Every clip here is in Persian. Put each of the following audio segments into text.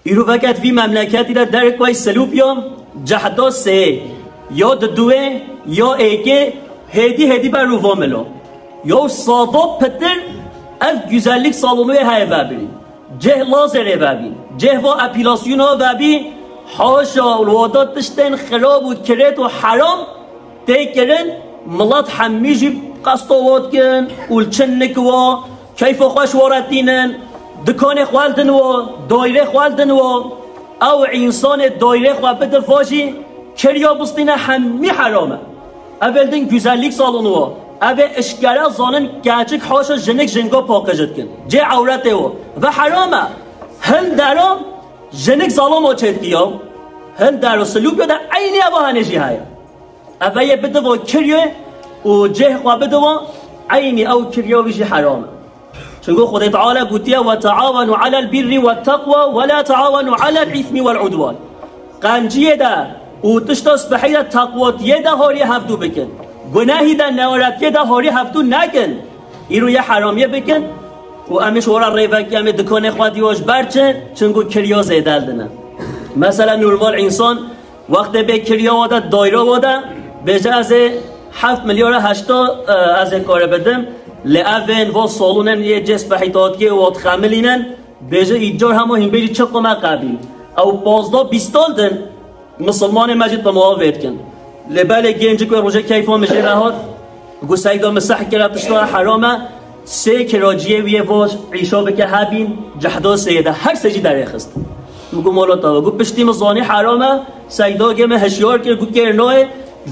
ایرو وقت وی مملکتی را درک وای سلوب یا جهدا سه یا دوه یا ایگه هدی بر رو واملو یا سادا پتر اف güzellik salonu های وابی جه لازر وابی جه و اپیلاسیون وابی حاشا الوادات تشتن خراب و کرت و حرام تیکرن ملات حمیجی قصدوات کن اولچنک و کیف خوش واردینن دکان خوالدن و دایره خوالدن و او انسان دایره خواه بدر فاشی کریا بستینه همی حرامه اول دن güzellik salonu و اول اشگره زانن گرچک حاشا جنک جنگا پاکجد کن جه عورته و حرامه هن درام جنک ظالم و چید کیا هن در سلوک یا در عینی ابا هنجی های اول یه بده و کریه و جه خواه بده و عینی او کریا ویجی حرامه چونکه خود تعالی گوتیه و تعاونوا علی البر والتقوى ولا تعاونوا علی الاثم والعدوان قنجیه ده و تشتاس بحیر تقواتیه ده هاری هفتو بکن گناهی ده نوارتیه ده هاری هفتو نکن ایرو یه حرامیه بکن و امیش ورا ریوکی امی دکانه خواه دیواش برچه چونکه کریا زیدل دنه مثلا نورمال انسان وقت به کریا واده دایره واده بجه از 7 میلیارد 8 از کار بدم لعوین و سالونن یه جس بحیطات که واد خملینن بجه ایجار همه هم بیری چه قمه قبیل او 15 20 دن مسلمان مجید به معاوید کن لبال گنجی که روژه کیفان میشه رهاد گو سیدا مسح کرد تشتار حرامه سه کراجیه ویه واش عیشا بکه هبین جهدا سیده هر سجی در اخست گو مولا تا گو پشتیم زانی حرامه سیدا گمه هشیار کرد گو کرنای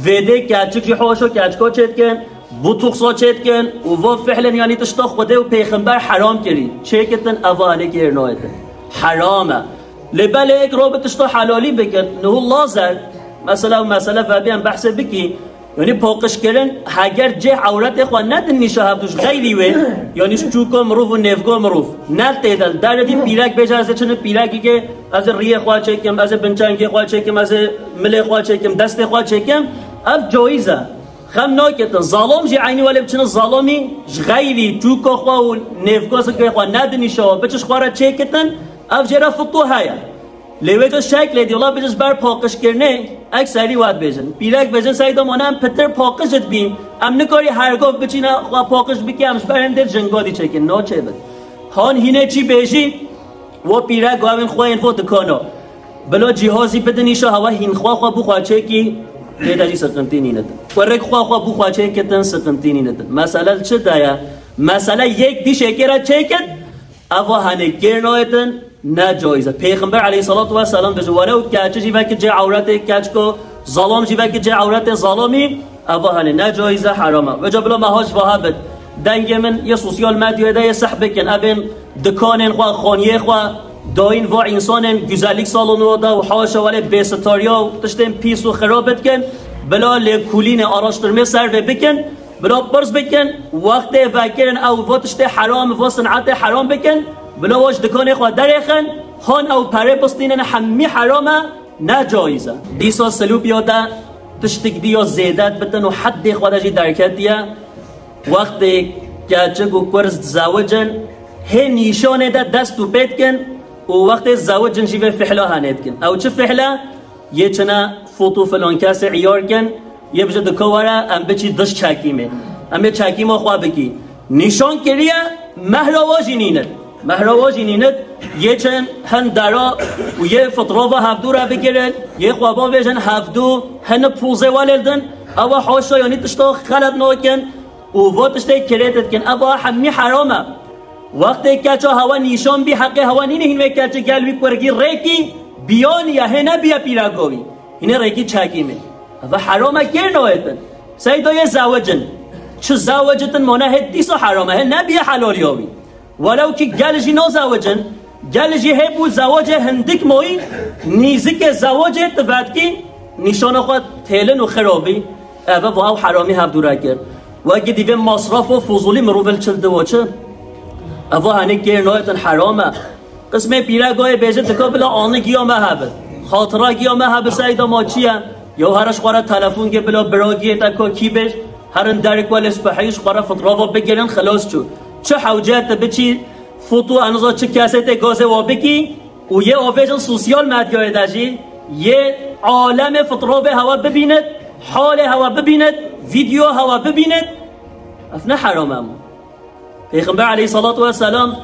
ویده کچک حاشا کچکا چید کن بوتوخسا چید کن و فعلا یعنی تشتا خوده و پیغمبر حرام کری چه کتن اواله کرنایتن حرامه لبال ایک رو تشتا حلالی بکن نه لازر مثلا و بیان بحث بکی یعنی پاکش کردن اگر جه عورت خواه ندن نیشه هفتوش غیری وی یعنی چوکا مروف و نفگا مروف نل تیدل در دی پیرک بیجه از چنه پیرکی که از ریه خواه چکم از بنچنگی خواه چکم از مله خواه چکم دست خواه چکم اف جایزه خم ناکتن ظالم جی عینی ولی بچنه ظالمی غیری چوکا خواه و نفگا سکر خواه ندن نیشه بچش خواه را چکتن اف جرا فتو هایا لیویجا شکل دیولا بجز بر پاکش کرنه اکثری واد بیجن پیرک بیجن سایدا مانم پتر پاکشت بیم ام نکاری هرگاه بچینه خواه پاکش بکی همش برندر جنگادی چکن نا چه بد هان هینه چی بیجی و پیرک گوهن خواه این فوت دکانا بلا جهازی بدنیشا هوا هین خواه بخواه چکی لیدا جی سقنتینی ندن ورک خواه بخواه چکتن سقنتینی ندن مسئله چه دایا مسئله یک دی شکر چکت اوا هنه گرنایتن ناجایزه پیغمبر علیه الصلاة والسلام بجه ولو کچه جیوه که جه عورت کچکو ظلام جیوه که جه عورت ظلامی اوا هنه ناجایزه حرامه و جا بلا مهاج وهابت دنگ من یه سوسیال مدیو ده یه صحبه کن اوین دکانین خواه خانیه خواه داین و انسانین güzellik salonu da و حاشا ولی بیستاریا و تشتین پیس و خرابت کن بلا لکولین آراشترمه سر و بکن بلا برز بکن وقت وکرن او وقتشت حرام و صنعت حرام بکن بلا واش دکان خواه درخن هان او پره بستینن همی حرامه نجایزه دیسا سلوب یاده تشتک دیا زیدت بتن و حد خواه جی درکت دیا وقت گچک و کرز زوجن هی نیشانه ده دست و پید کن و وقت زوجن جیوه فحلا هنید کن او چه فحلا یه چنه فوتو فلان کس عیار کن یه بجه دکواره ام بچی دش چکیمه ام به چکیمه خواه بکی نیشان کریه مهرواجی نیند مهرواجی نیند یه چند هن درا و یه فطراوه هفدو را بگیرن یه خوابا بیجن هفدو هن پوزه والدن او حاشا یعنی تشتا خلط ناکن و تشتا کریتت کن او همی حرامه وقتی کچا هوا نیشان بی حق هوا نینه هین وی کچا گلوی پرگی ریکی بیانی یا هنه بیا پیراگوی اینه ریکی چکیمه و حرامه گر نایتن سیدای زوجن چه زوجتن مانه هدیسا حرامه هن نبیا حلالیاوی ولو که گلجی نو زوجن گلجی هبو زواج هندک مایی نیزک زواج تودکی نیشان خود تیلن و خرابی و او حرامی هفدوره کرد و اگه دیوه مصرف و فضولی مروول چلده واچه اوه هنه گر نایتن حرامه قسمه پیرگاه بیجه تکا بلا آنه گیا مهبه خاطره گیا مهبه سایدا ما چیه یا هرش خواره تلفون که بلا براگیه تکا کی بیش هرن درک وال اسپحیش خواره فطراوا بگیرن خلاص شد چه حوجت بچی فوتو انوزا چه کسیت گازه وابکی و یه آفیشن سوسیال مدیای داشی یه عالم فطراب هوا ببیند، حال هوا ببیند، ویدیو هوا ببیند، افنا حرام همون. پیغمبر علیه الصلاة والسلام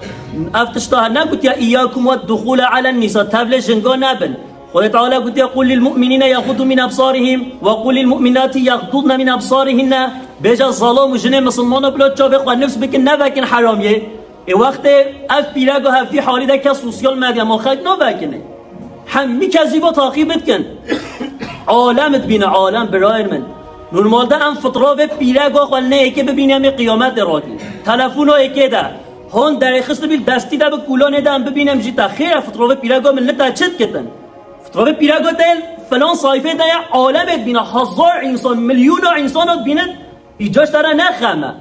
افتشتها نگوت یا ایاکم و الدخول علی النساء تبل جنگا نبن. خدا تعالی گوت یا قل للمؤمنین یغضوا من ابصارهم و قل للمؤمنات یغضضن من ابصارهن. بجا ظلام و جن مسلمان بلا چاوه خو نفس بکن نوکن حرامیه. ای وقت اف پیرگو هفی حالی ده که سوسیال مدیا ما خاک نوکنه. همی کذی با تعقیبت کن. عالمت بین عالم برای من. نورمال ده ام فطراب پیرگو خو نه اکی ببینم قیامت راکی. تلفن اکی ده. هون در خست بیل دستی ده به کولانه ده ام ببینم جیتا خیر فطراب پیرگو من نتا چت کتن. فطراب پیرگو دل فلان صایفه ده عالمت بین هزار انسان میلیون انسانات بیند. ایجاش داره نخمه.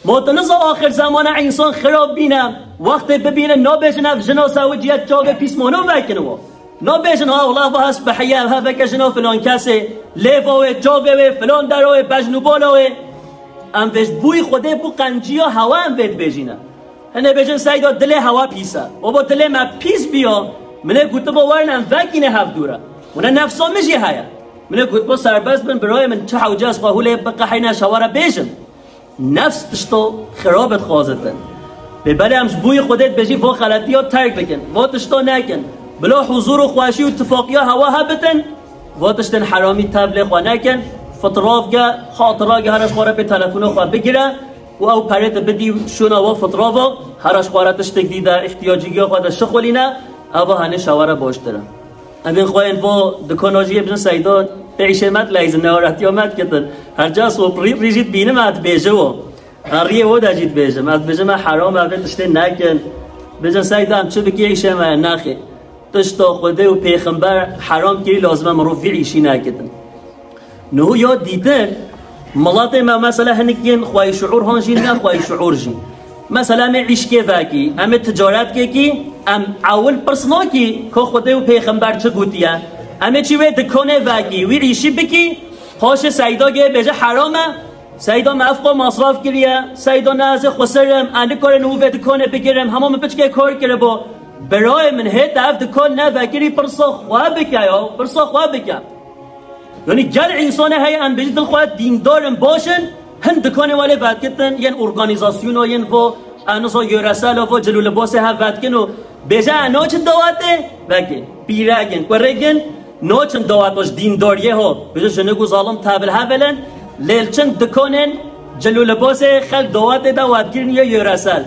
متنظر آخر زمان انسان خراب بینم وقت ببینه نابجن اف جنا سوجیت جاوه پیس مانو وکنه و نابجن ها الله و هست بحیه ها وکه جنا فلان کسه لیوه جاوه فلان دروه بجنو بالاوه ام وش بوی خوده بو قنجی ها هوا ام وید بجینه هنه بجن سایدا دل هوا پیسه و با دل ما پیس بیا منه گوته با ورنم وکینه هف دوره منه نفسا میجی هیا منه گوت با سربست من برای من چه حوجه از قاهوله بقه حینه شواره بیجن نفس تشتو خرابت خوازتن ببره همش بوی خودت بجی و خلطی ها ترک بکن و تشتو نکن بلا حضور و خواشی و اتفاقی ها هوا هبتن و تشتن حرامی تبلیغ و نکن فطراف گه خاطرها گه هرش خواره به تلفون خواه بگیره و او پریت بدی شونا و فطرافا هرش خواره تشتک دیده احتیاجی ها خواه شخولی نه او هنه شواره باشتره امین خواهین و دکاناجی بجن سیداد پیشه مت لیزن نهارتی آمد کتن هر جا صبح ریجید بینه مت بیجه و ریه و دجید بیجه مت بیجه من حرام اوه تشته نکن بجن سیدان چه بکی ایشه من نخی تشتا خوده و پیغمبر حرام کری لازمه مروفی عیشی نکتن نهو یاد دیدن ملات ما مثلا هنگین خواهی شعور هانجین نه خواهی شعور جین مثلا ام عشق واکی ام تجارت کی ام اول پرسنا کی که خوده و پیغمبر چه گوتیه ام چی و دکانه واکی وی ریشی بکی پاش سیدا گه بجه حرامه سیدا مفقا مصرف کریه سیدا نازه خسرم اند کار نو و دکانه بگیرم همه من پچکه کار کرده با برای من هی دف دکان نه واکی پرسا خواه بکه یا پرسا خواه بکه یعنی گل انسان هی ام بجه دل خواه دیندارم باشن هند دکانه والی وقت کتن ین ارگانیزاسیون ین و انوسا یورسال و جلول باس ها وقت کنو بجه نوچ دواته بگه بیرگن ورگن نوچ دواتش دینداریه ها بجه شنگو ظالم تابل ها بلن لیلچن دکانن جلول باس خلق دواته دوات کرن یا یورسال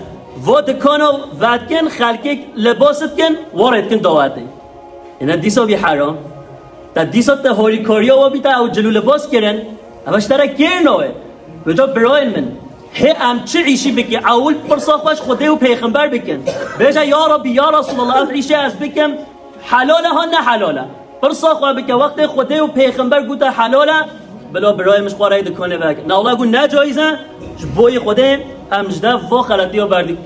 و دکانو وقت کن خلقی لباست کن وارد کن دواته اینا دیسا بی حرام تا دیسا تا هوری کاریا و بیتا او جلول باس کرن اوش تره کرنوه بجا برای من هی ام چه عیشی بکی اول پرسا خوش خوده و پیغمبر بکن بجا یا ربی یا رسول الله اف عیشی از بکم حلاله ها نه حلاله پرسا خواه بکن وقت خوده و پیغمبر گوته حلاله بلا برای مش خواه رای دکانه بکن نه الله گو نه جایزه بوی خوده ام جده و خلطی ها بردی